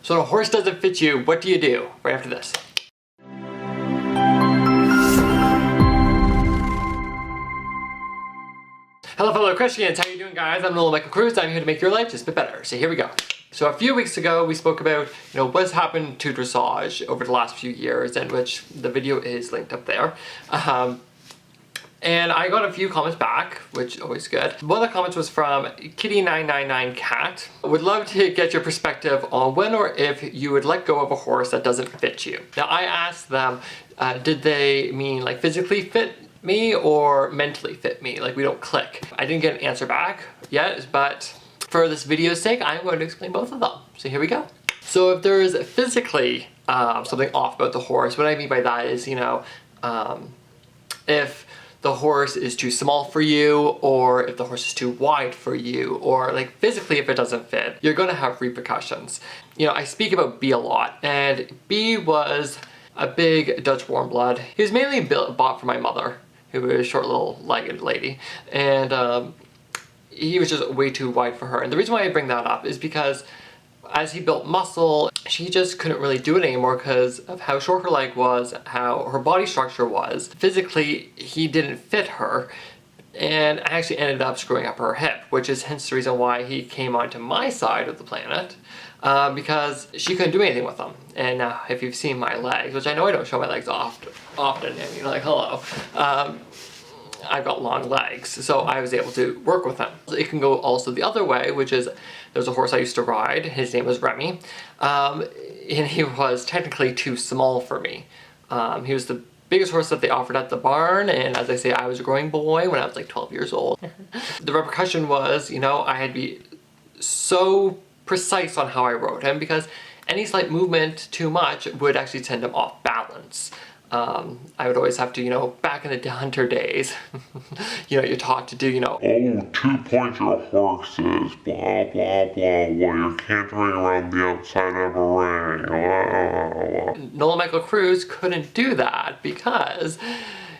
So when a horse doesn't fit you, what do you do right after this? Hello fellow Christians, how you doing guys? I'm Nolan M Cruz. I'm here to make your life just a bit better. So here we go. So a few weeks ago we spoke about, what's happened to dressage over the last few years, and which the video is linked up there. And I got a few comments back, which is always good. One of the comments was from Kitty999Cat. Would love to get your perspective on when or if you would let go of a horse that doesn't fit you. Now I asked them, did they mean like physically fit me or mentally fit me? Like we don't click. I didn't get an answer back yet, but for this video's sake, I'm going to explain both of them. So here we go. So if there is physically something off about the horse, what I mean by that is, if the horse is too small for you, or if the horse is too wide for you, or like physically if it doesn't fit, you're gonna have repercussions. I speak about B a lot, and B was a big Dutch warm blood. He was mainly bought for my mother, who was a short little legged lady, and he was just way too wide for her. And the reason why I bring that up is because as he built muscle, she just couldn't really do it anymore because of how short her leg was, how her body structure was. Physically, he didn't fit her, and I actually ended up screwing up her hip, which is hence the reason why he came onto my side of the planet, because she couldn't do anything with them. And now, if you've seen my legs, which I know I don't show my legs often, and you're like, hello, I've got long legs, so I was able to work with them. It can go also the other way, which is there's a horse I used to ride. His name was Remy, and he was technically too small for me. He was the biggest horse that they offered at the barn, and as I say, I was a growing boy when I was like 12 years old. The repercussion was, I had to be so precise on how I rode him because any slight movement too much would actually send him off balance. I would always have to, back in the hunter days, you're taught to do, oh, 2 points your horses, blah, blah, blah, while you're cantering around the outside of a ring, blah, blah. Nolan M Cruz couldn't do that because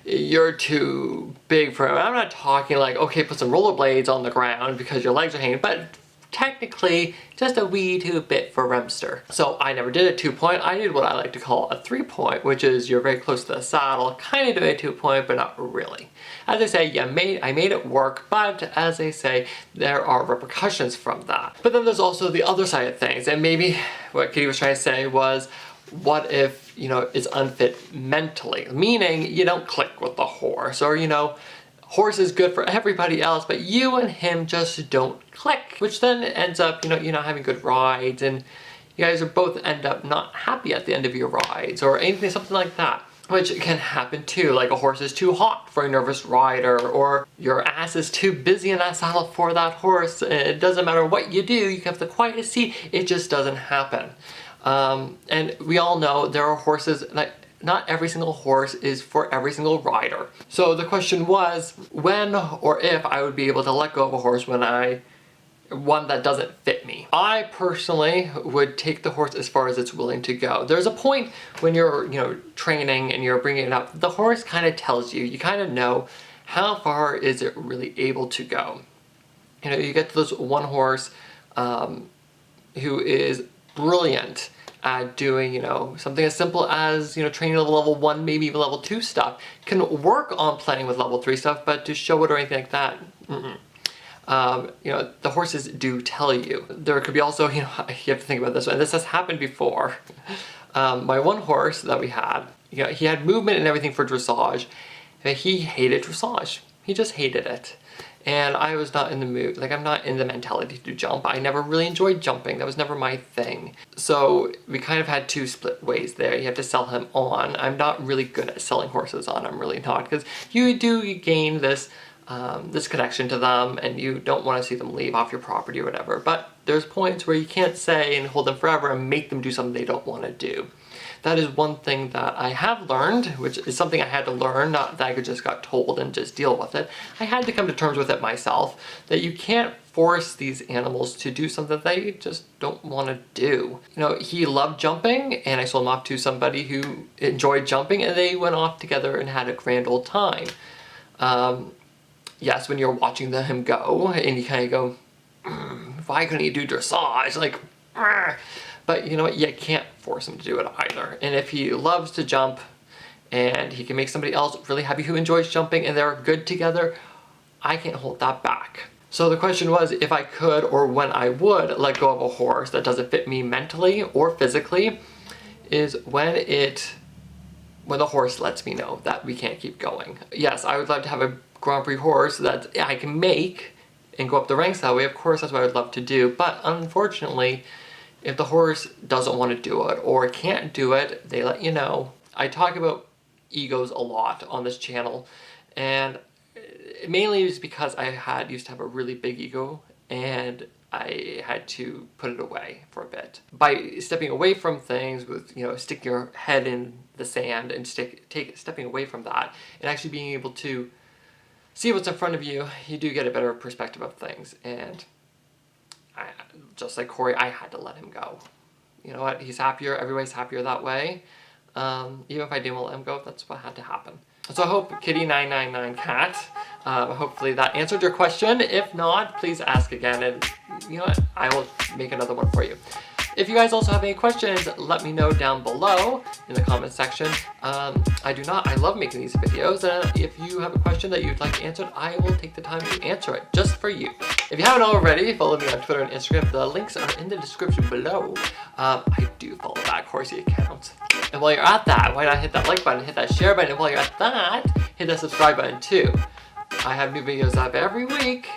you're too big for him. I'm not talking like, okay, put some rollerblades on the ground because your legs are hanging, but technically just a wee too bit for Remster. So I never did a 2-point. I did what I like to call a 3-point, which is you're very close to the saddle, kind of doing a 2-point, but not really. As I say, I made it work, but as I say, there are repercussions from that. But then there's also the other side of things, and maybe what Kitty was trying to say was, what if, it's unfit mentally? Meaning you don't click with the horse, or, horse is good for everybody else, but you and him just don't click, which then ends up, you're not having good rides, and you guys are both end up not happy at the end of your rides, or anything, something like that, which can happen too. Like a horse is too hot for a nervous rider, or your ass is too busy in that saddle for that horse. It doesn't matter what you do, you have the quietest seat, it just doesn't happen. And we all know there are horses that not every single horse is for every single rider. So the question was when or if I would be able to let go of a horse one that doesn't fit me. I personally would take the horse as far as it's willing to go. There's a point when you're, training and you're bringing it up, the horse kind of tells you, you kind of know how far is it really able to go. You get to this one horse who is brilliant at doing, something as simple as, training level 1, maybe even level 2 stuff. Can work on playing with level 3 stuff, but to show it or anything like that, the horses do tell you. There could be also, you have to think about this, and this has happened before. My one horse that we had, he had movement and everything for dressage, but he hated dressage. He just hated it. And I was not in the mood, like I'm not in the mentality to jump. I never really enjoyed jumping, that was never my thing. So we kind of had two split ways there. You have to sell him on. I'm not really good at selling horses on, I'm really not, because you gain this this connection to them and you don't want to see them leave off your property or whatever. But there's points where you can't say and hold them forever and make them do something they don't want to do. That is one thing that I have learned, which is something I had to learn, not that I just got told and just deal with it. I had to come to terms with it myself, that you can't force these animals to do something they just don't want to do. He loved jumping, and I sold him off to somebody who enjoyed jumping, and they went off together and had a grand old time. Yes, when you're watching him go, and you kind of go, why couldn't he do dressage? Like, but But you know what? You can't force him to do it either. And if he loves to jump and he can make somebody else really happy who enjoys jumping and they're good together, I can't hold that back. So the question was if I could or when I would let go of a horse that doesn't fit me mentally or physically, is when the horse lets me know that we can't keep going. Yes, I would love to have a Grand Prix horse that I can make and go up the ranks that way. Of course, that's what I would love to do. But unfortunately, if the horse doesn't want to do it or can't do it, they let you know. I talk about egos a lot on this channel, and mainly it's because I used to have a really big ego and I had to put it away for a bit. By stepping away from things with, you know, sticking your head in the sand and stepping away from that and actually being able to see what's in front of you, you do get a better perspective of things. And just like Corey, I had to let him go. You know what? He's happier. Everybody's happier that way. Even if I didn't let him go, that's what had to happen. So I hope Kitty999 Cat, hopefully that answered your question. If not, please ask again, and you know what? I will make another one for you. If you guys also have any questions, let me know down below in the comment section. I love making these videos, and if you have a question that you'd like answered, I will take the time to answer it just for you. If you haven't already, follow me on Twitter and Instagram. The links are in the description below. I do follow that Corsi account. And while you're at that, why not hit that like button, hit that share button, and while you're at that, hit that subscribe button too. I have new videos up every week,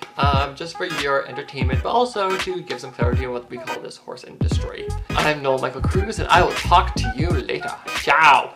just for your entertainment, but also to give some clarity on what we call this horse industry. I'm Nolan M Cruz, and I will talk to you later. Ciao!